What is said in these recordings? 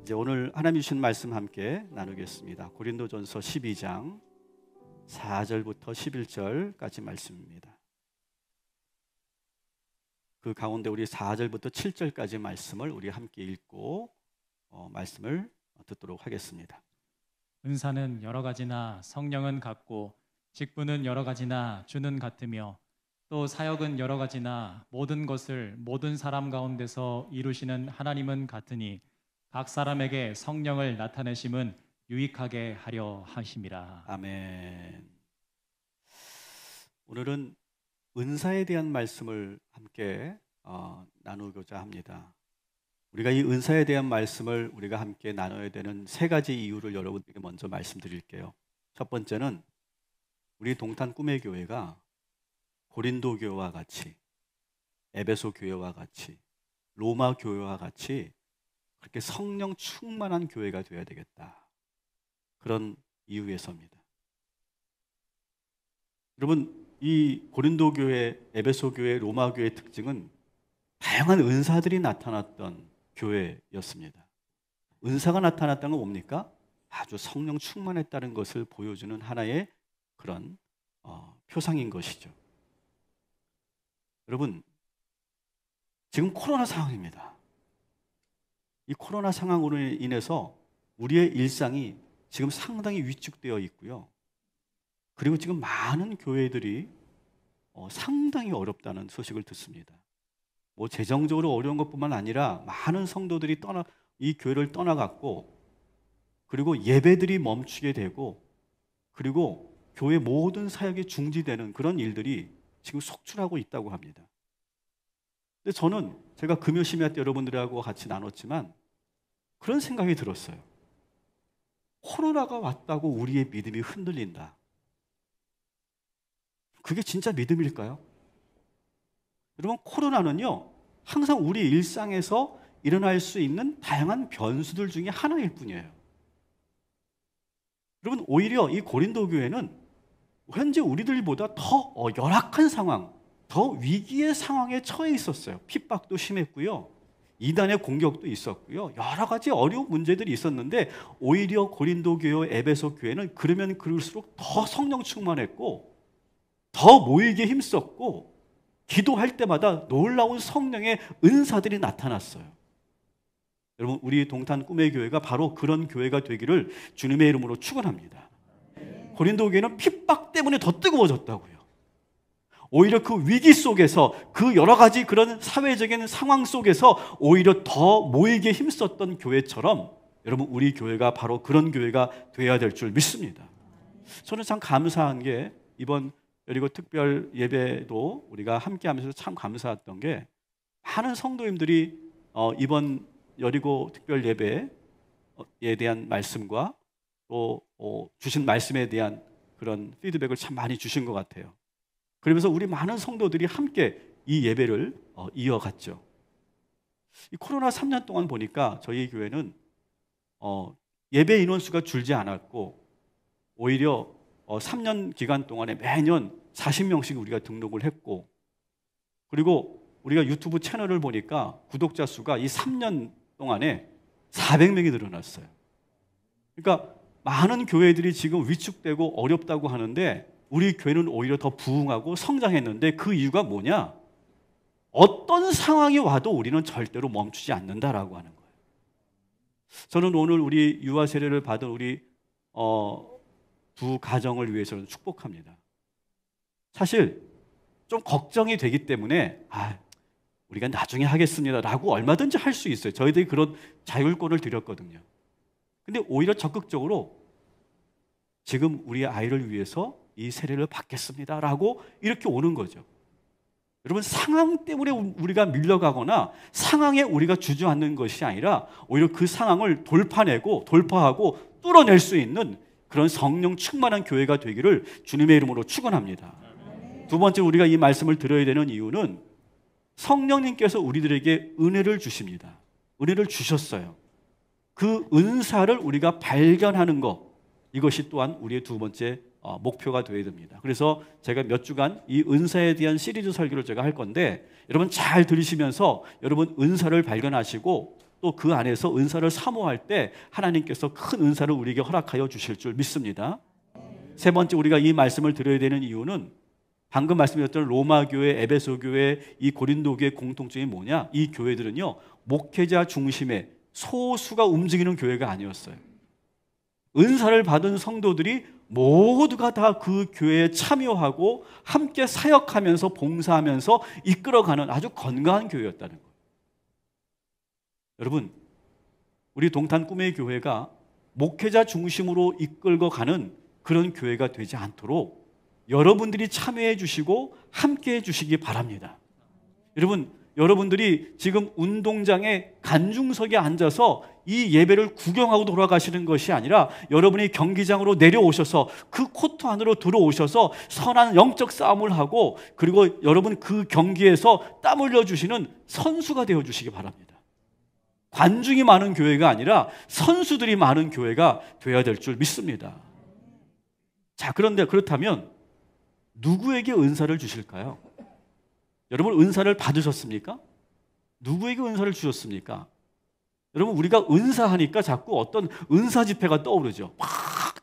이제 오늘 하나님 주신 말씀 함께 나누겠습니다. 고린도전서 12장 4절부터 11절까지 말씀입니다. 그 가운데 우리 4절부터 7절까지 말씀을 우리 함께 읽고 말씀을 듣도록 하겠습니다. 은사는 여러 가지나 성령은 같고 직분은 여러 가지나 주는 같으며 또 사역은 여러 가지나 모든 것을 모든 사람 가운데서 이루시는 하나님은 같으니 각 사람에게 성령을 나타내심은 유익하게 하려 하심이라. 아멘. 오늘은 은사에 대한 말씀을 함께 나누고자 합니다. 우리가 이 은사에 대한 말씀을 우리가 함께 나눠야 되는 세 가지 이유를 여러분들에게 먼저 말씀드릴게요. 첫 번째는 우리 동탄 꿈의 교회가 고린도 교회와 같이, 에베소 교회와 같이, 로마 교회와 같이 그렇게 성령 충만한 교회가 되어야 되겠다. 그런 이유에서입니다. 여러분, 이 고린도 교회, 에베소 교회, 로마 교회의 특징은 다양한 은사들이 나타났던 교회였습니다. 은사가 나타났다는 건 뭡니까? 아주 성령 충만했다는 것을 보여주는 하나의 그런 표상인 것이죠. 여러분, 지금 코로나 상황입니다. 이 코로나 상황으로 인해서 우리의 일상이 지금 상당히 위축되어 있고요. 그리고 지금 많은 교회들이 상당히 어렵다는 소식을 듣습니다. 뭐 재정적으로 어려운 것뿐만 아니라 많은 성도들이 이 교회를 떠나갔고, 그리고 예배들이 멈추게 되고, 그리고 교회 모든 사역이 중지되는 그런 일들이 지금 속출하고 있다고 합니다. 근데 저는 제가 금요 심야 때 여러분들하고 같이 나눴지만 그런 생각이 들었어요. 코로나가 왔다고 우리의 믿음이 흔들린다. 그게 진짜 믿음일까요? 여러분, 코로나는요, 항상 우리 일상에서 일어날 수 있는 다양한 변수들 중에 하나일 뿐이에요. 여러분, 오히려 이 고린도 교회는 현재 우리들보다 더 열악한 상황, 더 위기의 상황에 처해 있었어요. 핍박도 심했고요, 이단의 공격도 있었고요, 여러 가지 어려운 문제들이 있었는데 오히려 고린도 교회, 에베소 교회는 그러면 그럴수록 더 성령 충만했고 더 모이기에 힘썼고 기도할 때마다 놀라운 성령의 은사들이 나타났어요. 여러분, 우리 동탄 꿈의 교회가 바로 그런 교회가 되기를 주님의 이름으로 축원합니다. 고린도 교회는 핍박 때문에 더 뜨거워졌다고요. 오히려 그 위기 속에서, 그 여러 가지 그런 사회적인 상황 속에서 오히려 더 모이기에 힘썼던 교회처럼 여러분, 우리 교회가 바로 그런 교회가 되어야 될 줄 믿습니다. 저는 참 감사한 게 이번 여리고 특별 예배도 우리가 함께 하면서 참 감사했던 게 많은 성도님들이 이번 여리고 특별 예배에 대한 말씀과 또 주신 말씀에 대한 그런 피드백을 참 많이 주신 것 같아요. 그러면서 우리 많은 성도들이 함께 이 예배를 이어갔죠. 이 코로나 3년 동안 보니까 저희 교회는 예배 인원수가 줄지 않았고 오히려 3년 기간 동안에 매년 40명씩 우리가 등록을 했고, 그리고 우리가 유튜브 채널을 보니까 구독자 수가 이 3년 동안에 400명이 늘어났어요. 그러니까 많은 교회들이 지금 위축되고 어렵다고 하는데 우리 교회는 오히려 더 부흥하고 성장했는데 그 이유가 뭐냐? 어떤 상황이 와도 우리는 절대로 멈추지 않는다라고 하는 거예요. 저는 오늘 우리 유아 세례를 받은 우리 두 가정을 위해서는 축복합니다. 사실 좀 걱정이 되기 때문에 우리가 나중에 하겠습니다라고 얼마든지 할 수 있어요. 저희들이 그런 자율권을 드렸거든요. 근데 오히려 적극적으로 지금 우리 아이를 위해서 이 세례를 받겠습니다라고 이렇게 오는 거죠. 여러분, 상황 때문에 우리가 밀려가거나 상황에 우리가 주저앉는 것이 아니라 오히려 그 상황을 돌파하고 뚫어낼 수 있는 그런 성령 충만한 교회가 되기를 주님의 이름으로 축원합니다. 두 번째, 우리가 이 말씀을 들어야 되는 이유는 성령님께서 우리들에게 은혜를 주십니다. 은혜를 주셨어요. 그 은사를 우리가 발견하는 것, 이것이 또한 우리의 두 번째 목표가 되어야 됩니다. 그래서 제가 몇 주간 이 은사에 대한 시리즈 설교를 제가 할 건데 여러분 잘 들으시면서 여러분 은사를 발견하시고 또 그 안에서 은사를 사모할 때 하나님께서 큰 은사를 우리에게 허락하여 주실 줄 믿습니다. 세 번째, 우리가 이 말씀을 드려야 되는 이유는 방금 말씀드렸던 로마 교회, 에베소 교회, 이 고린도 교회 공통점이 뭐냐? 이 교회들은요, 목회자 중심의 소수가 움직이는 교회가 아니었어요. 은사를 받은 성도들이 모두가 다 그 교회에 참여하고 함께 사역하면서 봉사하면서 이끌어가는 아주 건강한 교회였다는 거예요. 여러분, 우리 동탄 꿈의 교회가 목회자 중심으로 이끌고 가는 그런 교회가 되지 않도록 여러분들이 참여해 주시고 함께 해 주시기 바랍니다. 여러분들이 지금 운동장에 간중석에 앉아서 이 예배를 구경하고 돌아가시는 것이 아니라 여러분이 경기장으로 내려오셔서 그 코트 안으로 들어오셔서 선한 영적 싸움을 하고 그리고 여러분 그 경기에서 땀 흘려주시는 선수가 되어주시기 바랍니다. 관중이 많은 교회가 아니라 선수들이 많은 교회가 되어야 될 줄 믿습니다. 자, 그런데 그렇다면 누구에게 은사를 주실까요? 여러분, 은사를 받으셨습니까? 누구에게 은사를 주셨습니까? 여러분, 우리가 은사하니까 자꾸 어떤 은사 집회가 떠오르죠.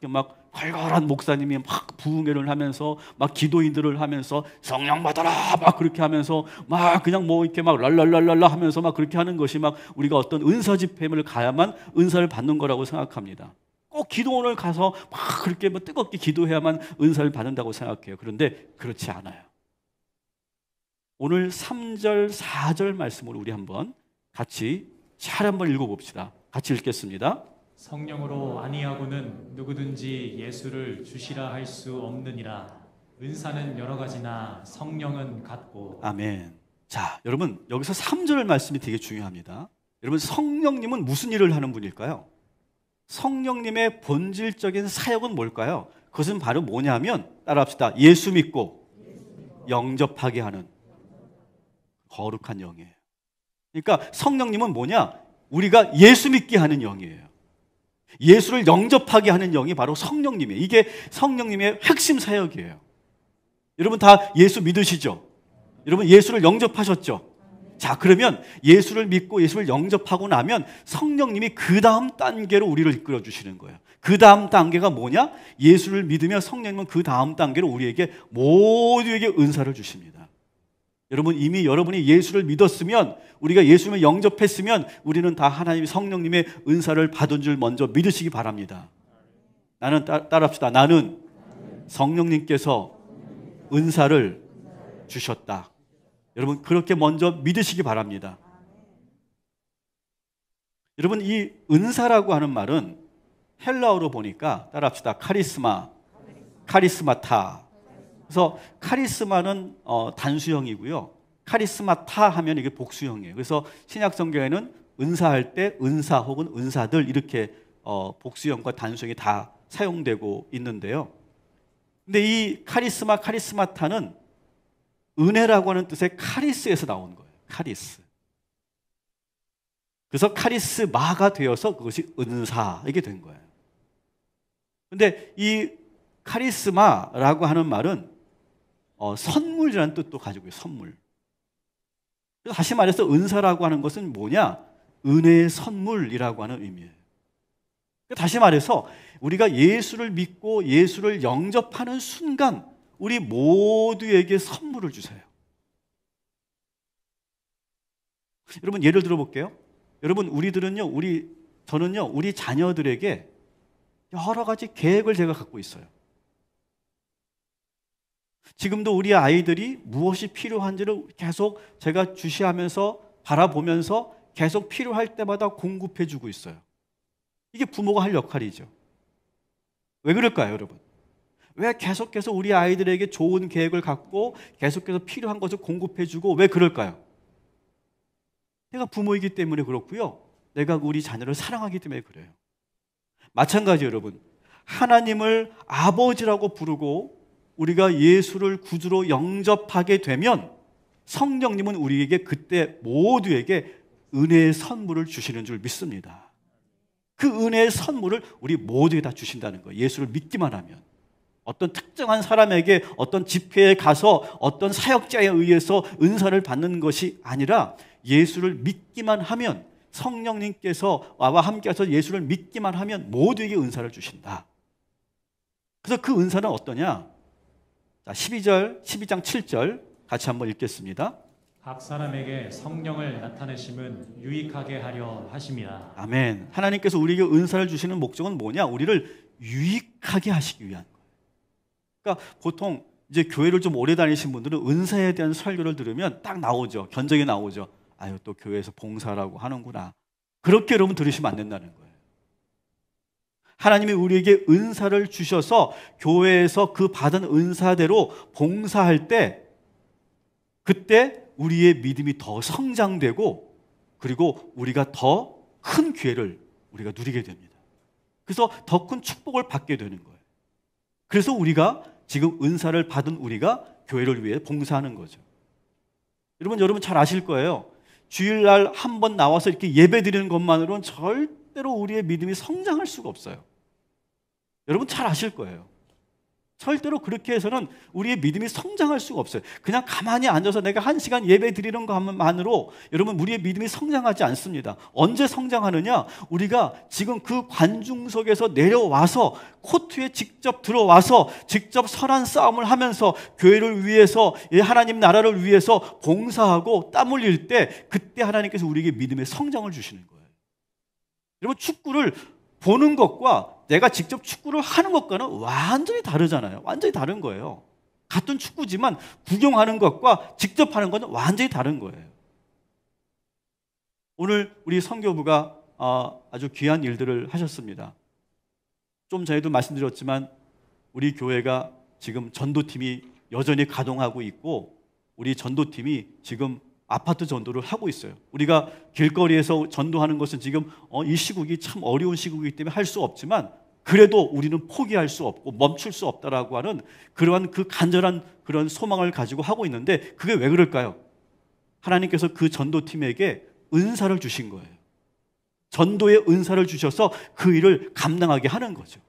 막 활발한 목사님이 막 부흥회를 하면서 막 기도인들을 하면서 성령 받아라 막 그렇게 하면서 막 그냥 뭐 이렇게 막 랄랄랄랄라 하면서 막 그렇게 하는 것이 막 우리가 어떤 은사 집회를 가야만 은사를 받는 거라고 생각합니다. 꼭 기도원을 가서 막 그렇게 뭐 뜨겁게 기도해야만 은사를 받는다고 생각해요. 그런데 그렇지 않아요. 오늘 3절, 4절 말씀을 우리 한번 같이 잘 한번 읽어봅시다. 같이 읽겠습니다. 성령으로 아니하고는 누구든지 예수를 주시라 할 수 없느니라. 은사는 여러 가지나 성령은 같고. 아멘. 자, 여러분 여기서 3절 말씀이 되게 중요합니다. 여러분, 성령님은 무슨 일을 하는 분일까요? 성령님의 본질적인 사역은 뭘까요? 그것은 바로 뭐냐면, 따라합시다. 예수 믿고 영접하게 하는 거룩한 영이에요. 그러니까 성령님은 뭐냐? 우리가 예수 믿게 하는 영이에요. 예수를 영접하게 하는 영이 바로 성령님이에요. 이게 성령님의 핵심 사역이에요. 여러분 다 예수 믿으시죠? 여러분 예수를 영접하셨죠? 자, 그러면 예수를 믿고 예수를 영접하고 나면 성령님이 그 다음 단계로 우리를 이끌어 주시는 거예요. 그 다음 단계가 뭐냐? 예수를 믿으며 성령님은 그 다음 단계로 우리에게 모두에게 은사를 주십니다. 여러분, 이미 여러분이 예수를 믿었으면, 우리가 예수를 영접했으면 우리는 다 하나님의 성령님의 은사를 받은 줄 먼저 믿으시기 바랍니다. 나는 따라합시다. 나는 성령님께서 은사를 주셨다. 여러분 그렇게 먼저 믿으시기 바랍니다. 여러분, 이 은사라고 하는 말은 헬라어로 보니까 따라합시다. 카리스마, 카리스마타. 그래서 카리스마는 단수형이고요. 카리스마타 하면 이게 복수형이에요. 그래서 신약 성경에는 은사할 때 은사 혹은 은사들 이렇게 복수형과 단수형이 다 사용되고 있는데요. 근데 이 카리스마, 카리스마타는 은혜라고 하는 뜻의 카리스에서 나온 거예요. 카리스. 그래서 카리스마가 되어서 그것이 은사 이게 된 거예요. 근데 이 카리스마라고 하는 말은 선물이라는 뜻도 가지고 있어요. 선물. 그래서 다시 말해서 은사라고 하는 것은 뭐냐? 은혜의 선물이라고 하는 의미예요. 다시 말해서 우리가 예수를 믿고 예수를 영접하는 순간 우리 모두에게 선물을 주세요. 여러분 예를 들어 볼게요. 여러분 저는요 우리 자녀들에게 여러 가지 계획을 제가 갖고 있어요. 지금도 우리 아이들이 무엇이 필요한지를 계속 제가 주시하면서 바라보면서 계속 필요할 때마다 공급해 주고 있어요. 이게 부모가 할 역할이죠. 왜 그럴까요, 여러분? 왜 계속해서 우리 아이들에게 좋은 계획을 갖고 계속해서 필요한 것을 공급해 주고 왜 그럴까요? 내가 부모이기 때문에 그렇고요. 내가 우리 자녀를 사랑하기 때문에 그래요. 마찬가지 여러분. 하나님을 아버지라고 부르고 우리가 예수를 구주로 영접하게 되면 성령님은 우리에게 그때 모두에게 은혜의 선물을 주시는 줄 믿습니다. 그 은혜의 선물을 우리 모두에 다 주신다는 거예요. 예수를 믿기만 하면. 어떤 특정한 사람에게 어떤 집회에 가서 어떤 사역자에 의해서 은사를 받는 것이 아니라 예수를 믿기만 하면 성령님께서 나와 함께해서 예수를 믿기만 하면 모두에게 은사를 주신다. 그래서 그 은사는 어떠냐? 자, 12장 7절 같이 한번 읽겠습니다. 각 사람에게 성령을 나타내심은 유익하게 하려 하심이라. 아멘. 하나님께서 우리에게 은사를 주시는 목적은 뭐냐? 우리를 유익하게 하시기 위한 거예요. 그러니까 보통 이제 교회를 좀 오래 다니신 분들은 은사에 대한 설교를 들으면 딱 나오죠. 견적이 나오죠. 아유, 또 교회에서 봉사라고 하는구나. 그렇게 여러분 들으시면 안 된다는 거예요. 하나님이 우리에게 은사를 주셔서 교회에서 그 받은 은사대로 봉사할 때 그때 우리의 믿음이 더 성장되고 그리고 우리가 더 큰 기회를 우리가 누리게 됩니다. 그래서 더 큰 축복을 받게 되는 거예요. 그래서 우리가 지금 은사를 받은 우리가 교회를 위해 봉사하는 거죠. 여러분 잘 아실 거예요. 주일날 한 번 나와서 이렇게 예배 드리는 것만으로는 절대로 우리의 믿음이 성장할 수가 없어요. 여러분 잘 아실 거예요. 절대로 그렇게 해서는 우리의 믿음이 성장할 수가 없어요. 그냥 가만히 앉아서 내가 1시간 예배 드리는 것만으로 여러분 우리의 믿음이 성장하지 않습니다. 언제 성장하느냐? 우리가 지금 그 관중석에서 내려와서 코트에 직접 들어와서 직접 선한 싸움을 하면서 교회를 위해서 하나님 나라를 위해서 봉사하고 땀 흘릴 때 그때 하나님께서 우리에게 믿음의 성장을 주시는 거예요. 여러분 축구를 보는 것과 내가 직접 축구를 하는 것과는 완전히 다르잖아요. 완전히 다른 거예요. 같은 축구지만 구경하는 것과 직접 하는 것은 완전히 다른 거예요. 오늘 우리 선교부가 아주 귀한 일들을 하셨습니다. 좀 전에도 말씀드렸지만 우리 교회가 지금 전도팀이 여전히 가동하고 있고 우리 전도팀이 지금 아파트 전도를 하고 있어요. 우리가 길거리에서 전도하는 것은 지금 이 시국이 참 어려운 시국이기 때문에 할 수 없지만 그래도 우리는 포기할 수 없고 멈출 수 없다라고 하는 그러한 그 간절한 그런 소망을 가지고 하고 있는데 그게 왜 그럴까요? 하나님께서 그 전도팀에게 은사를 주신 거예요. 전도의 은사를 주셔서 그 일을 감당하게 하는 거죠.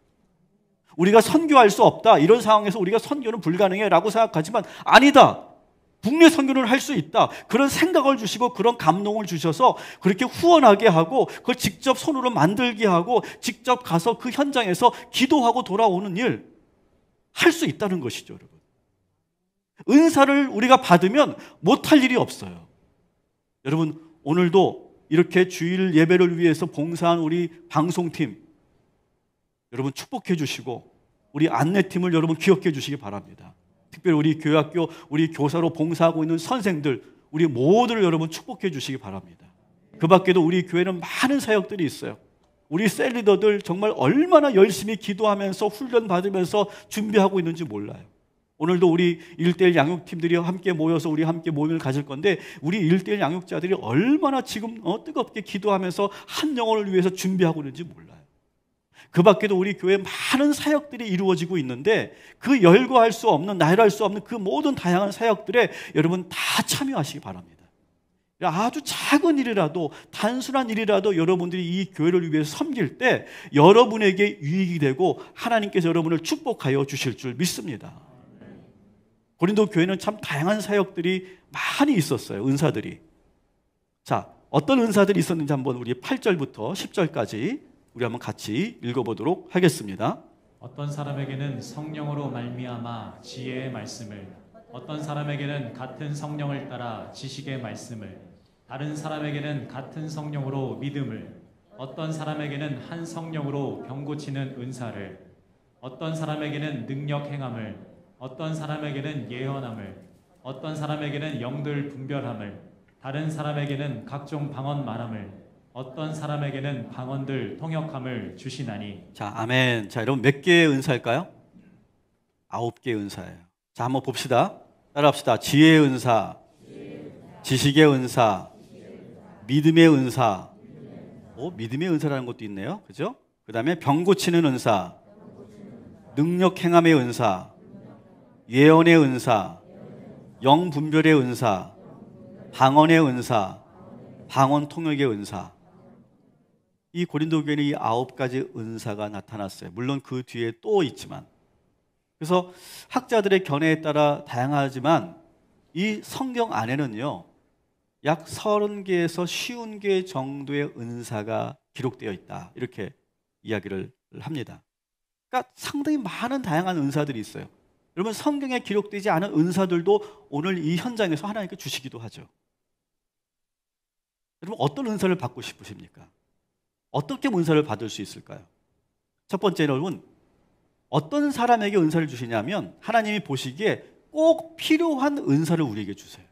우리가 선교할 수 없다. 이런 상황에서 우리가 선교는 불가능해라고 생각하지만 아니다. 국내 선교를 할 수 있다. 그런 생각을 주시고 그런 감동을 주셔서 그렇게 후원하게 하고 그걸 직접 손으로 만들게 하고 직접 가서 그 현장에서 기도하고 돌아오는 일 할 수 있다는 것이죠, 여러분. 은사를 우리가 받으면 못할 일이 없어요. 여러분, 오늘도 이렇게 주일 예배를 위해서 봉사한 우리 방송팀 여러분 축복해 주시고 우리 안내팀을 여러분 기억해 주시기 바랍니다. 특별히 우리 교회학교 우리 교사로 봉사하고 있는 선생들 우리 모두를 여러분 축복해 주시기 바랍니다. 그 밖에도 우리 교회는 많은 사역들이 있어요. 우리 셀리더들 정말 얼마나 열심히 기도하면서 훈련 받으면서 준비하고 있는지 몰라요. 오늘도 우리 1:1 양육팀들이 함께 모여서 우리 함께 모임을 가질 건데 우리 1:1 양육자들이 얼마나 지금 뜨겁게 기도하면서 한 영혼을 위해서 준비하고 있는지 몰라요. 그 밖에도 우리 교회에 많은 사역들이 이루어지고 있는데 그 열거할 수 없는 나열할 수 없는 그 모든 다양한 사역들에 여러분 다 참여하시기 바랍니다. 아주 작은 일이라도 단순한 일이라도 여러분들이 이 교회를 위해서 섬길 때 여러분에게 유익이 되고 하나님께서 여러분을 축복하여 주실 줄 믿습니다. 고린도 교회는 참 다양한 사역들이 많이 있었어요. 은사들이. 자, 어떤 은사들이 있었는지 한번 우리 8절부터 10절까지 우리 한번 같이 읽어보도록 하겠습니다. 어떤 사람에게는 성령으로 말미암아 지혜의 말씀을, 어떤 사람에게는 같은 성령을 따라 지식의 말씀을, 다른 사람에게는 같은 성령으로 믿음을, 어떤 사람에게는 한 성령으로 병 고치는 은사를, 어떤 사람에게는 능력 행함을, 어떤 사람에게는 예언함을, 어떤 사람에게는 영들 분별함을, 다른 사람에게는 각종 방언 말함을, 어떤 사람에게는 방언들 통역함을 주시나니. 자, 아멘. 자, 여러분 몇 개의 은사일까요? 9개의 은사예요. 자, 한번 봅시다. 따라합시다. 지혜의 은사, 지식의 은사, 믿음의 은사. 믿음의 은사라는 것도 있네요. 그죠? 그 다음에 병 고치는 은사, 능력 행함의 은사, 예언의 은사, 영 분별의 은사, 방언의 은사, 방언 통역의 은사. 이 고린도 교회는 이 9가지 은사가 나타났어요. 물론 그 뒤에 또 있지만. 그래서 학자들의 견해에 따라 다양하지만 이 성경 안에는요, 약 30개에서 50개 정도의 은사가 기록되어 있다. 이렇게 이야기를 합니다. 그러니까 상당히 많은 다양한 은사들이 있어요. 여러분, 성경에 기록되지 않은 은사들도 오늘 이 현장에서 하나님께 주시기도 하죠. 여러분, 어떤 은사를 받고 싶으십니까? 어떻게 은사를 받을 수 있을까요? 첫 번째, 여러분, 어떤 사람에게 은사를 주시냐면 하나님이 보시기에 꼭 필요한 은사를 우리에게 주세요.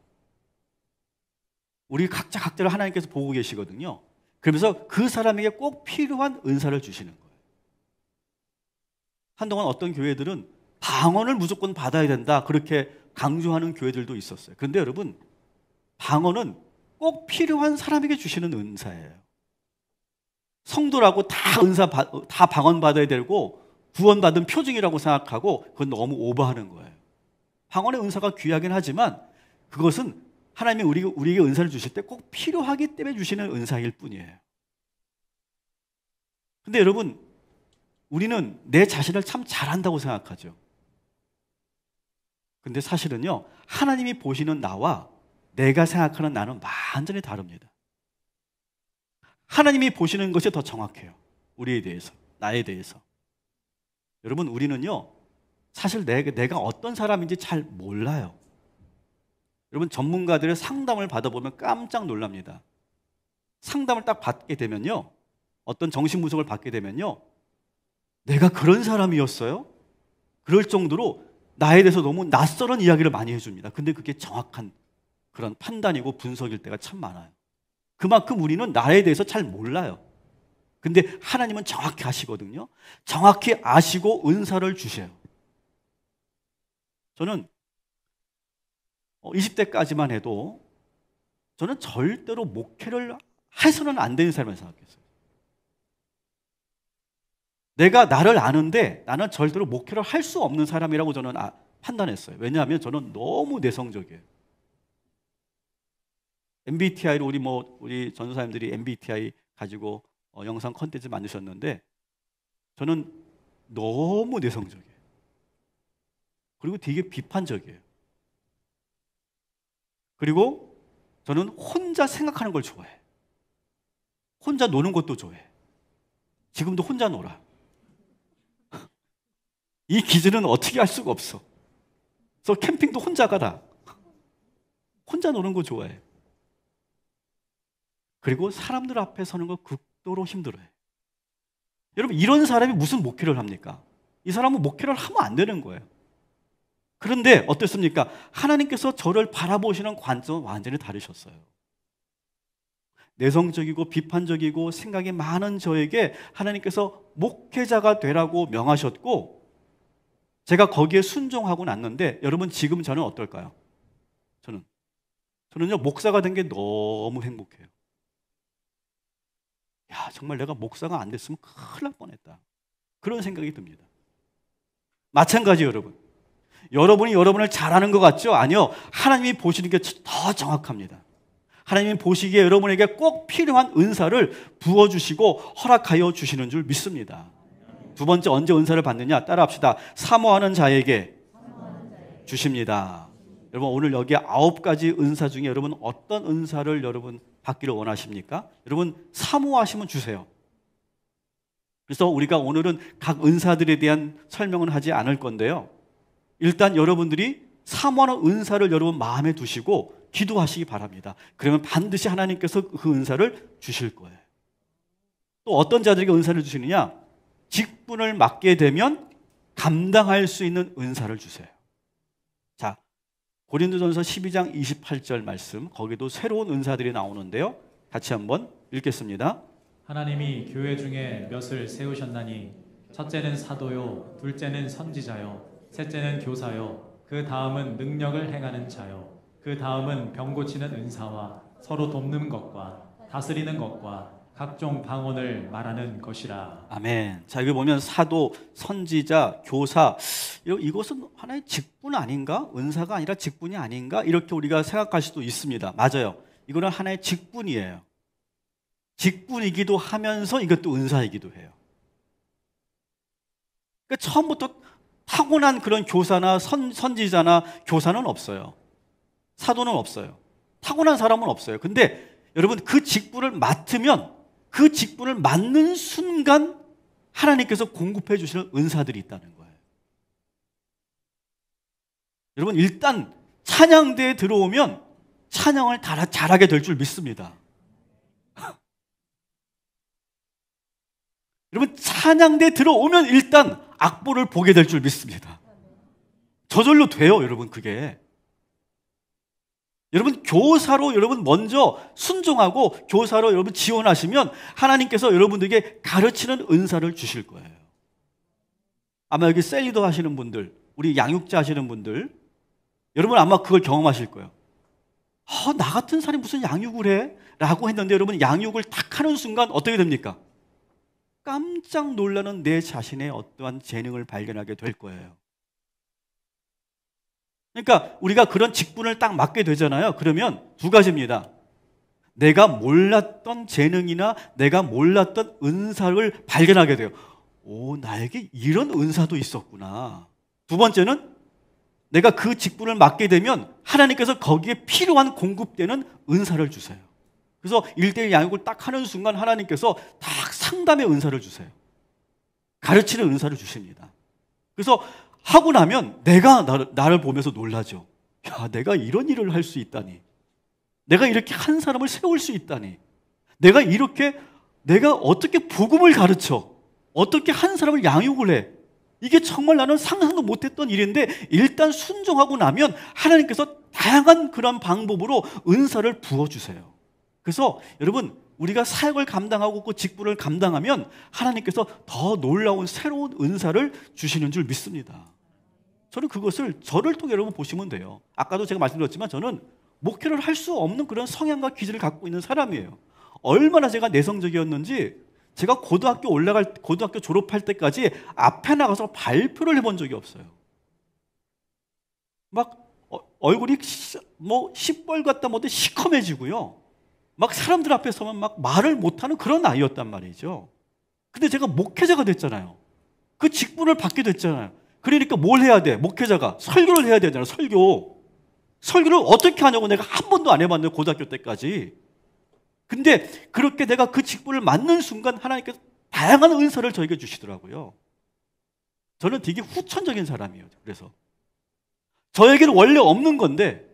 우리 각자를 하나님께서 보고 계시거든요. 그러면서 그 사람에게 꼭 필요한 은사를 주시는 거예요. 한동안 어떤 교회들은 방언을 무조건 받아야 된다, 그렇게 강조하는 교회들도 있었어요. 그런데 여러분, 방언은 꼭 필요한 사람에게 주시는 은사예요. 성도라고 다 방언 받아야 되고 구원받은 표징이라고 생각하고 그건 너무 오버하는 거예요. 방언의 은사가 귀하긴 하지만 그것은 하나님이 우리에게 은사를 주실 때 꼭 필요하기 때문에 주시는 은사일 뿐이에요. 근데 여러분, 우리는 내 자신을 참 잘한다고 생각하죠. 근데 사실은요, 하나님이 보시는 나와 내가 생각하는 나는 완전히 다릅니다. 하나님이 보시는 것이 더 정확해요. 우리에 대해서, 나에 대해서. 여러분, 우리는요, 사실 내가 어떤 사람인지 잘 몰라요. 여러분, 전문가들의 상담을 받아보면 깜짝 놀랍니다. 상담을 딱 받게 되면요, 어떤 정신분석을 받게 되면요, 내가 그런 사람이었어요? 그럴 정도로 나에 대해서 너무 낯설은 이야기를 많이 해줍니다. 근데 그게 정확한 그런 판단이고 분석일 때가 참 많아요. 그만큼 우리는 나에 대해서 잘 몰라요. 근데 하나님은 정확히 아시거든요. 정확히 아시고 은사를 주셔요. 저는 20대까지만 해도 저는 절대로 목회를 해서는 안 되는 사람이라고 생각했어요. 내가 나를 아는데 나는 절대로 목회를 할 수 없는 사람이라고 저는 판단했어요. 왜냐하면 저는 너무 내성적이에요. MBTI로 우리 전도사님들이 MBTI 가지고 영상 컨텐츠 만드셨는데 저는 너무 내성적이에요. 그리고 되게 비판적이에요. 그리고 저는 혼자 생각하는 걸 좋아해. 혼자 노는 것도 좋아해. 지금도 혼자 놀아. 이 기준은 어떻게 할 수가 없어. 그래서 캠핑도 혼자 가다. 혼자 노는 거 좋아해. 그리고 사람들 앞에 서는 거 극도로 힘들어해. 여러분, 이런 사람이 무슨 목회를 합니까? 이 사람은 목회를 하면 안 되는 거예요. 그런데 어떻습니까? 하나님께서 저를 바라보시는 관점은 완전히 다르셨어요. 내성적이고 비판적이고 생각이 많은 저에게 하나님께서 목회자가 되라고 명하셨고 제가 거기에 순종하고 났는데 여러분, 지금 저는 어떨까요? 저는요, 목사가 된 게 너무 행복해요. 야, 정말 내가 목사가 안 됐으면 큰일 날 뻔했다. 그런 생각이 듭니다. 마찬가지 여러분. 여러분이 여러분을 잘하는 것 같죠? 아니요. 하나님이 보시는 게 더 정확합니다. 하나님이 보시기에 여러분에게 꼭 필요한 은사를 부어주시고 허락하여 주시는 줄 믿습니다. 두 번째, 언제 은사를 받느냐? 따라합시다. 사모하는 자에게 주십니다. 여러분, 오늘 여기 9가지 은사 중에 여러분 어떤 은사를 여러분 받기를 원하십니까? 여러분, 사모하시면 주세요. 그래서 우리가 오늘은 각 은사들에 대한 설명은 하지 않을 건데요. 일단 여러분들이 사모하는 은사를 여러분 마음에 두시고 기도하시기 바랍니다. 그러면 반드시 하나님께서 그 은사를 주실 거예요. 또 어떤 자들에게 은사를 주시느냐? 직분을 맡게 되면 감당할 수 있는 은사를 주세요. 자, 고린도전서 12장 28절 말씀, 거기도 새로운 은사들이 나오는데요. 같이 한번 읽겠습니다. 하나님이 교회 중에 몇을 세우셨나니 첫째는 사도요, 둘째는 선지자요, 셋째는 교사요, 그 다음은 능력을 행하는 자요, 그 다음은 병 고치는 은사와 서로 돕는 것과 다스리는 것과 각종 방언을 말하는 것이라. 아멘. 자, 여기 보면 사도, 선지자, 교사, 이것은 하나의 직분 아닌가? 은사가 아니라 직분이 아닌가? 이렇게 우리가 생각할 수도 있습니다. 맞아요. 이거는 하나의 직분이에요. 직분이기도 하면서 이것도 은사이기도 해요. 그러니까 처음부터 타고난 그런 교사나 선지자나 교사는 없어요. 사도는 없어요. 타고난 사람은 없어요. 근데 여러분 그 직분을 맡으면 그 직분을 맡는 순간 하나님께서 공급해 주시는 은사들이 있다는 거예요. 여러분 일단 찬양대에 들어오면 찬양을 잘하게 될 줄 믿습니다. 여러분 찬양대에 들어오면 일단 악보를 보게 될 줄 믿습니다. 저절로 돼요, 여러분 그게. 여러분 교사로 여러분 먼저 순종하고 교사로 여러분 지원하시면 하나님께서 여러분들에게 가르치는 은사를 주실 거예요. 아마 여기 셀리더 하시는 분들, 우리 양육자 하시는 분들, 여러분 아마 그걸 경험하실 거예요. 나 같은 사람이 무슨 양육을 해? 라고 했는데 여러분 양육을 딱 하는 순간 어떻게 됩니까? 깜짝 놀라는 내 자신의 어떠한 재능을 발견하게 될 거예요. 그러니까 우리가 그런 직분을 딱 맡게 되잖아요. 그러면 두 가지입니다. 내가 몰랐던 재능이나 내가 몰랐던 은사를 발견하게 돼요. 나에게 이런 은사도 있었구나. 두 번째는 내가 그 직분을 맡게 되면 하나님께서 거기에 필요한 공급되는 은사를 주세요. 그래서 1:1 양육을 딱 하는 순간 하나님께서 딱 상담의 은사를 주세요. 가르치는 은사를 주십니다. 그래서 하고 나면 내가 나를 보면서 놀라죠. 야, 내가 이런 일을 할 수 있다니. 내가 이렇게 한 사람을 세울 수 있다니. 내가 어떻게 복음을 가르쳐. 어떻게 한 사람을 양육을 해. 이게 정말 나는 상상도 못했던 일인데 일단 순종하고 나면 하나님께서 다양한 그런 방법으로 은사를 부어주세요. 그래서 여러분 우리가 사역을 감당하고 그 직분을 감당하면 하나님께서 더 놀라운 새로운 은사를 주시는 줄 믿습니다. 저는 그것을 저를 통해 여러분 보시면 돼요. 아까도 제가 말씀드렸지만 저는 목회를 할 수 없는 그런 성향과 기질을 갖고 있는 사람이에요. 얼마나 제가 내성적이었는지 제가 고등학교 졸업할 때까지 앞에 나가서 발표를 해본 적이 없어요. 막 얼굴이 시뻘겋다 못해 시커매지고요. 막 사람들 앞에 서면 막 말을 못하는 그런 아이였단 말이죠. 근데 제가 목회자가 됐잖아요. 그 직분을 받게 됐잖아요. 그러니까 뭘 해야 돼? 목회자가 설교를 해야 되잖아요. 설교를 어떻게 하냐고 내가 한 번도 안 해봤네요. 고등학교 때까지. 근데 그렇게 내가 그 직분을 맡는 순간 하나님께서 다양한 은사를 저에게 주시더라고요. 저는 되게 후천적인 사람이에요. 그래서 저에게는 원래 없는 건데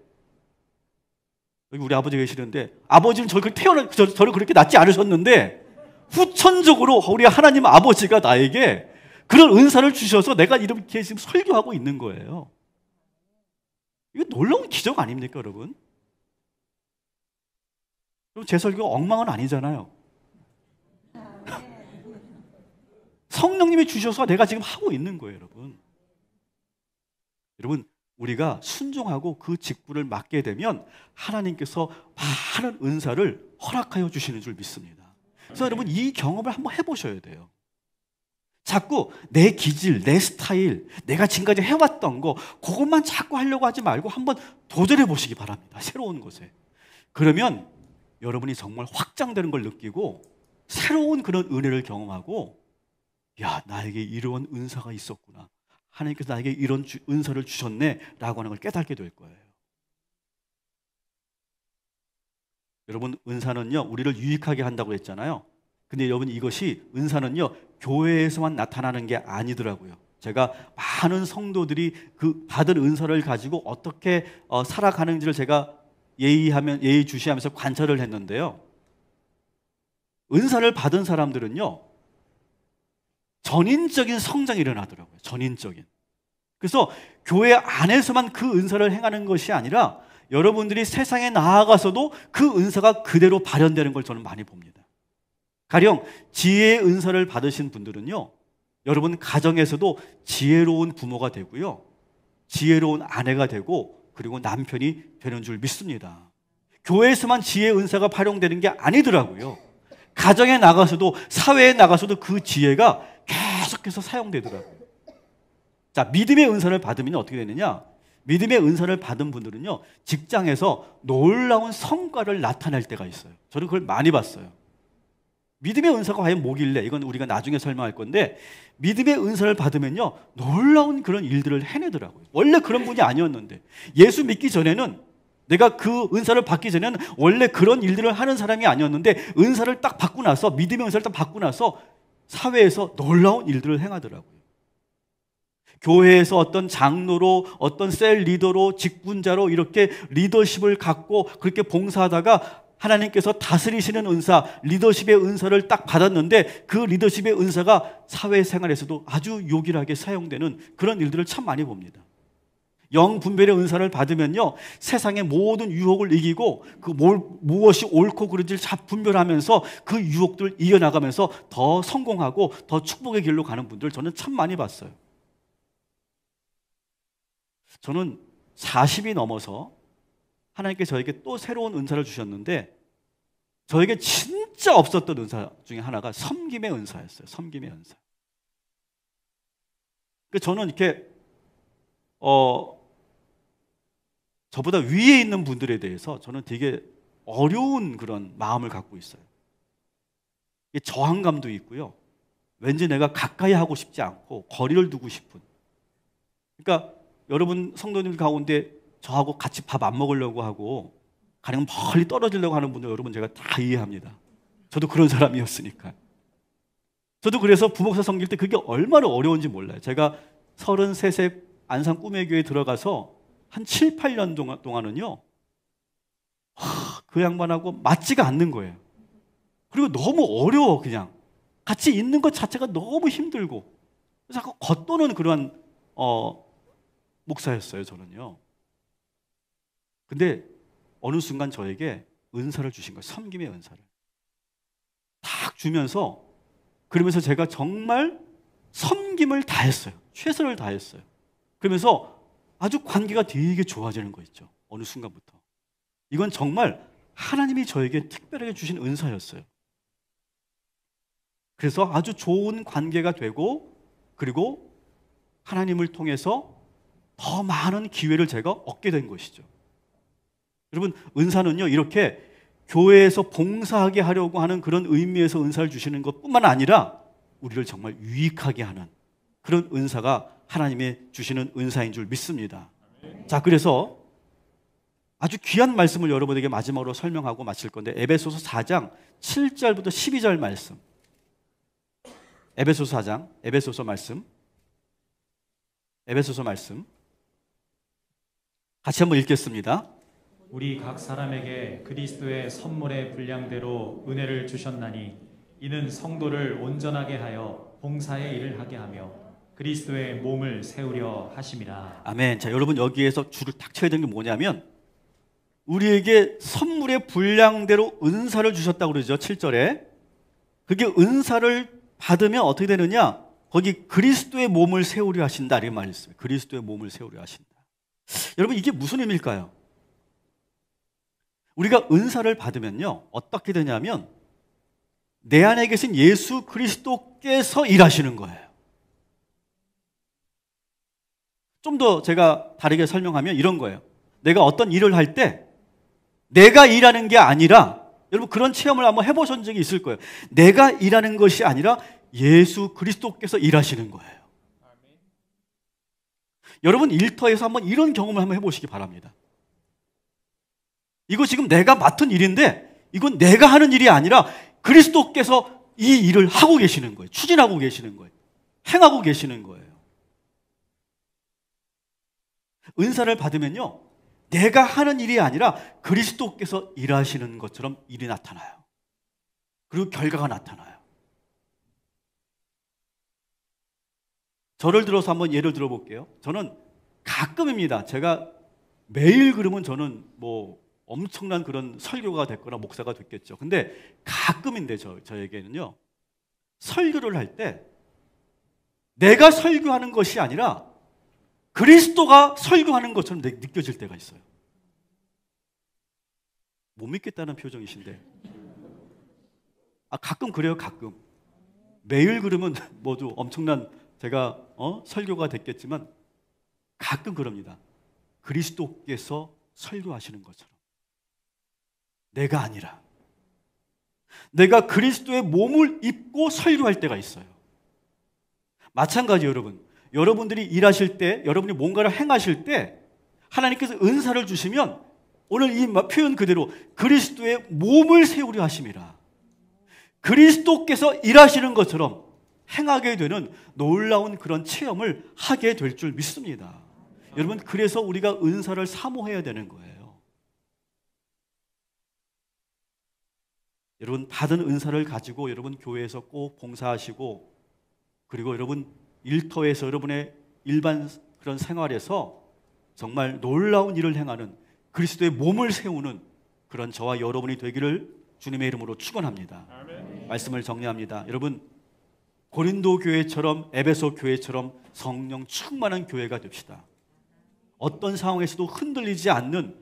여기 우리 아버지 계시는데 아버지는 저를 그렇게 낳지 않으셨는데 후천적으로 우리 하나님 아버지가 나에게 그런 은사를 주셔서 내가 이렇게 지금 설교하고 있는 거예요. 이거 놀라운 기적 아닙니까, 여러분? 제 설교가 엉망은 아니잖아요. 성령님이 주셔서 내가 지금 하고 있는 거예요, 여러분. 여러분, 우리가 순종하고 그 직분을 맡게 되면 하나님께서 많은 은사를 허락하여 주시는 줄 믿습니다. 그래서 여러분 이 경험을 한번 해보셔야 돼요. 자꾸 내 기질, 내 스타일, 내가 지금까지 해왔던 거 그것만 자꾸 하려고 하지 말고 한번 도전해 보시기 바랍니다. 새로운 것에. 그러면 여러분이 정말 확장되는 걸 느끼고 새로운 그런 은혜를 경험하고 야, 나에게 이런 은사가 있었구나. 하나님께서 나에게 이런 은사를 주셨네 라고 하는 걸 깨닫게 될 거예요. 여러분 은사는요 우리를 유익하게 한다고 했잖아요. 근데 여러분 이것이 은사는요 교회에서만 나타나는 게 아니더라고요. 제가 많은 성도들이 그 받은 은사를 가지고 어떻게 살아가는지를 제가 예의주시하면서 관찰을 했는데요. 은사를 받은 사람들은요 전인적인 성장이 일어나더라고요. 전인적인. 그래서 교회 안에서만 그 은사를 행하는 것이 아니라 여러분들이 세상에 나아가서도 그 은사가 그대로 발현되는 걸 저는 많이 봅니다. 가령 지혜의 은사를 받으신 분들은요 여러분 가정에서도 지혜로운 부모가 되고요 지혜로운 아내가 되고 그리고 남편이 되는 줄 믿습니다. 교회에서만 지혜의 은사가 활용되는 게 아니더라고요. 가정에 나가서도 사회에 나가서도 그 지혜가 계속해서 사용되더라고요. 자, 믿음의 은사를 받으면 어떻게 되느냐? 믿음의 은사를 받은 분들은요 직장에서 놀라운 성과를 나타낼 때가 있어요. 저는 그걸 많이 봤어요. 믿음의 은사가 과연 뭐길래 이건 우리가 나중에 설명할 건데 믿음의 은사를 받으면요 놀라운 그런 일들을 해내더라고요. 원래 그런 분이 아니었는데 예수 믿기 전에는 내가 그 은사를 받기 전에는 원래 그런 일들을 하는 사람이 아니었는데 은사를 딱 받고 나서, 믿음의 은사를 딱 받고 나서 사회에서 놀라운 일들을 행하더라고요. 교회에서 어떤 장로로, 어떤 셀 리더로, 직분자로 이렇게 리더십을 갖고 그렇게 봉사하다가 하나님께서 다스리시는 은사, 리더십의 은사를 딱 받았는데 그 리더십의 은사가 사회생활에서도 아주 요긴하게 사용되는 그런 일들을 참 많이 봅니다. 영분별의 은사를 받으면요, 세상의 모든 유혹을 이기고 무엇이 옳고 그른지를 잘 분별하면서 그 유혹들을 이겨나가면서 더 성공하고 더 축복의 길로 가는 분들 저는 참 많이 봤어요. 저는 40이 넘어서 하나님께 저에게 또 새로운 은사를 주셨는데 저에게 진짜 없었던 은사 중에 하나가 섬김의 은사였어요. 섬김의 은사. 저는 이렇게 저보다 위에 있는 분들에 대해서 저는 되게 어려운 그런 마음을 갖고 있어요. 저항감도 있고요. 왠지 내가 가까이 하고 싶지 않고 거리를 두고 싶은. 그러니까 여러분 성도님 가운데 저하고 같이 밥 안 먹으려고 하고 가령 멀리 떨어지려고 하는 분들 여러분 제가 다 이해합니다. 저도 그런 사람이었으니까. 저도 그래서 부목사 섬길 때 그게 얼마나 어려운지 몰라요. 제가 33세 안산 꿈의교회에 들어가서 한 7, 8년 동안은요, 그 양반하고 맞지가 않는 거예요. 그리고 너무 어려워. 그냥 같이 있는 것 자체가 너무 힘들고 그래서 자꾸 겉도는 그러한 목사였어요. 저는요. 근데 어느 순간 저에게 은사를 주신 거예요. 섬김의 은사를 딱 주면서, 그러면서 제가 정말 섬김을 다했어요. 최선을 다했어요. 그러면서 아주 관계가 되게 좋아지는 거 있죠. 어느 순간부터. 이건 정말 하나님이 저에게 특별하게 주신 은사였어요. 그래서 아주 좋은 관계가 되고, 그리고 하나님을 통해서 더 많은 기회를 제가 얻게 된 것이죠. 여러분, 은사는요, 이렇게 교회에서 봉사하게 하려고 하는 그런 의미에서 은사를 주시는 것뿐만 아니라 우리를 정말 유익하게 하는 그런 은사가 하나님의 주시는 은사인 줄 믿습니다. 자, 그래서 아주 귀한 말씀을 여러분에게 마지막으로 설명하고 마칠 건데, 에베소서 4장 7절부터 12절 말씀. 에베소서 4장, 에베소서 말씀 같이 한번 읽겠습니다. 우리 각 사람에게 그리스도의 선물의 분량대로 은혜를 주셨나니 이는 성도를 온전하게 하여 봉사의 일을 하게 하며 그리스도의 몸을 세우려 하심이라. 아멘. 자, 여러분 여기에서 줄을 딱 쳐야 되는 게 뭐냐면, 우리에게 선물의 분량대로 은사를 주셨다고 그러죠. 7절에. 그게 은사를 받으면 어떻게 되느냐? 거기 그리스도의 몸을 세우려 하신다 이렇게 말했어요. 그리스도의 몸을 세우려 하신다. 여러분, 이게 무슨 의미일까요? 우리가 은사를 받으면요, 어떻게 되냐면 내 안에 계신 예수 그리스도께서 일하시는 거예요. 좀 더 제가 다르게 설명하면 이런 거예요. 내가 어떤 일을 할 때 내가 일하는 게 아니라, 여러분 그런 체험을 한번 해보신 적이 있을 거예요. 내가 일하는 것이 아니라 예수 그리스도께서 일하시는 거예요. 여러분 일터에서 한번 이런 경험을 한번 해보시기 바랍니다. 이거 지금 내가 맡은 일인데 이건 내가 하는 일이 아니라 그리스도께서 이 일을 하고 계시는 거예요. 추진하고 계시는 거예요. 행하고 계시는 거예요. 은사를 받으면요, 내가 하는 일이 아니라 그리스도께서 일하시는 것처럼 일이 나타나요. 그리고 결과가 나타나요. 저를 들어서 한번 예를 들어볼게요. 저는 가끔입니다. 제가 매일 그러면 저는 뭐 엄청난 그런 설교가 됐거나 목사가 됐겠죠. 근데 가끔인데 저에게는요, 설교를 할 때 내가 설교하는 것이 아니라 그리스도가 설교하는 것처럼 느껴질 때가 있어요. 못 믿겠다는 표정이신데. 가끔 그래요. 가끔. 매일 그러면 모두 엄청난 제가 설교가 됐겠지만 가끔 그럽니다. 그리스도께서 설교하시는 것처럼. 내가 아니라. 내가 그리스도의 몸을 입고 설교할 때가 있어요. 마찬가지 여러분. 여러분들이 일하실 때, 여러분이 뭔가를 행하실 때 하나님께서 은사를 주시면 오늘 이 표현 그대로 그리스도의 몸을 세우려 하심이라. 그리스도께서 일하시는 것처럼 행하게 되는 놀라운 그런 체험을 하게 될 줄 믿습니다. 여러분, 그래서 우리가 은사를 사모해야 되는 거예요. 여러분, 받은 은사를 가지고 여러분 교회에서 꼭 봉사하시고, 그리고 여러분 일터에서 여러분의 일반 그런 생활에서 정말 놀라운 일을 행하는 그리스도의 몸을 세우는 그런 저와 여러분이 되기를 주님의 이름으로 축원합니다. 말씀을 정리합니다. 여러분, 고린도 교회처럼 에베소 교회처럼 성령 충만한 교회가 됩시다. 어떤 상황에서도 흔들리지 않는,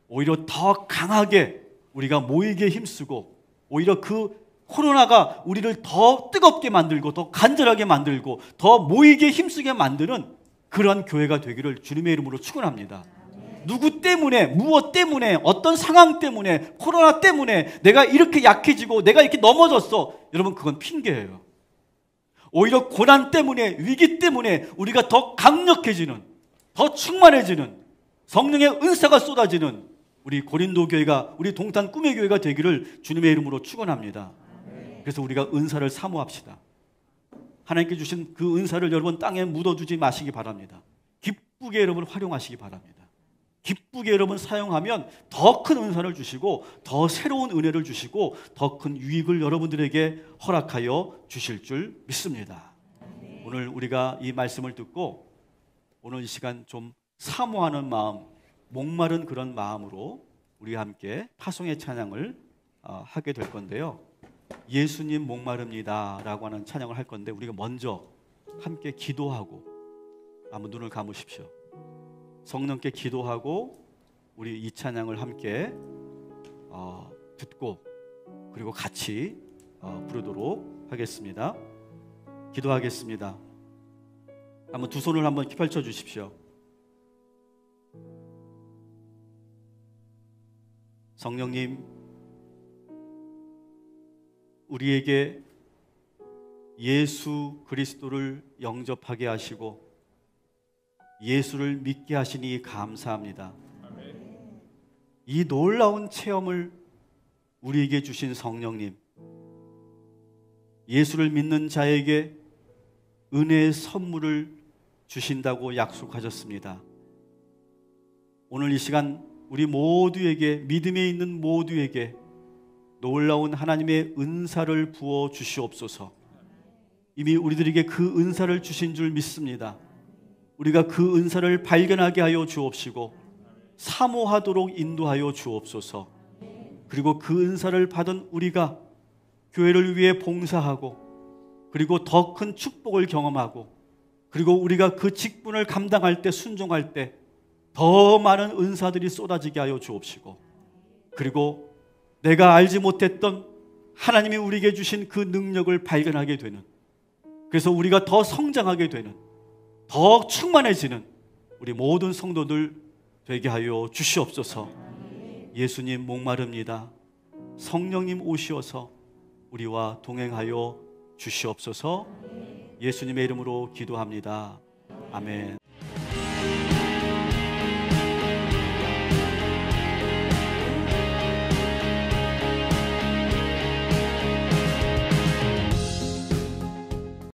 오히려 더 강하게 우리가 모이게 힘쓰고, 오히려 그 코로나가 우리를 더 뜨겁게 만들고 더 간절하게 만들고 더 모이게 힘쓰게 만드는 그러한 교회가 되기를 주님의 이름으로 축원합니다. 누구 때문에, 무엇 때문에, 어떤 상황 때문에, 코로나 때문에 내가 이렇게 약해지고 내가 이렇게 넘어졌어, 여러분, 그건 핑계예요. 오히려 고난 때문에, 위기 때문에 우리가 더 강력해지는, 더 충만해지는, 성령의 은사가 쏟아지는 우리 고린도 교회가, 우리 동탄 꿈의 교회가 되기를 주님의 이름으로 축원합니다. 그래서 우리가 은사를 사모합시다. 하나님께 주신 그 은사를 여러분 땅에 묻어두지 마시기 바랍니다. 기쁘게 여러분 활용하시기 바랍니다. 기쁘게 여러분 사용하면 더 큰 은사를 주시고 더 새로운 은혜를 주시고 더 큰 유익을 여러분들에게 허락하여 주실 줄 믿습니다. 오늘 우리가 이 말씀을 듣고 오늘 이 시간 좀 사모하는 마음, 목마른 그런 마음으로 우리 함께 파송의 찬양을 하게 될 건데요. 예수님 목마릅니다 라고 하는 찬양을 할 건데, 우리가 먼저 함께 기도하고, 한번 눈을 감으십시오. 성령께 기도하고 우리 이 찬양을 함께 듣고 그리고 같이 부르도록 하겠습니다. 기도하겠습니다. 한번 두 손을 한번 펼쳐 주십시오. 성령님, 우리에게 예수 그리스도를 영접하게 하시고 예수를 믿게 하시니 감사합니다. 이 놀라운 체험을 우리에게 주신 성령님, 예수를 믿는 자에게 은혜의 선물을 주신다고 약속하셨습니다. 오늘 이 시간 우리 모두에게, 믿음에 있는 모두에게 놀라운 하나님의 은사를 부어 주시옵소서. 이미 우리들에게 그 은사를 주신 줄 믿습니다. 우리가 그 은사를 발견하게 하여 주옵시고 사모하도록 인도하여 주옵소서. 그리고 그 은사를 받은 우리가 교회를 위해 봉사하고, 그리고 더 큰 축복을 경험하고, 그리고 우리가 그 직분을 감당할 때, 순종할 때 더 많은 은사들이 쏟아지게 하여 주옵시고, 그리고 내가 알지 못했던 하나님이 우리에게 주신 그 능력을 발견하게 되는, 그래서 우리가 더 성장하게 되는, 더 충만해지는 우리 모든 성도들 되게 하여 주시옵소서. 예수님 목마릅니다. 성령님 오시어서 우리와 동행하여 주시옵소서. 예수님의 이름으로 기도합니다. 아멘.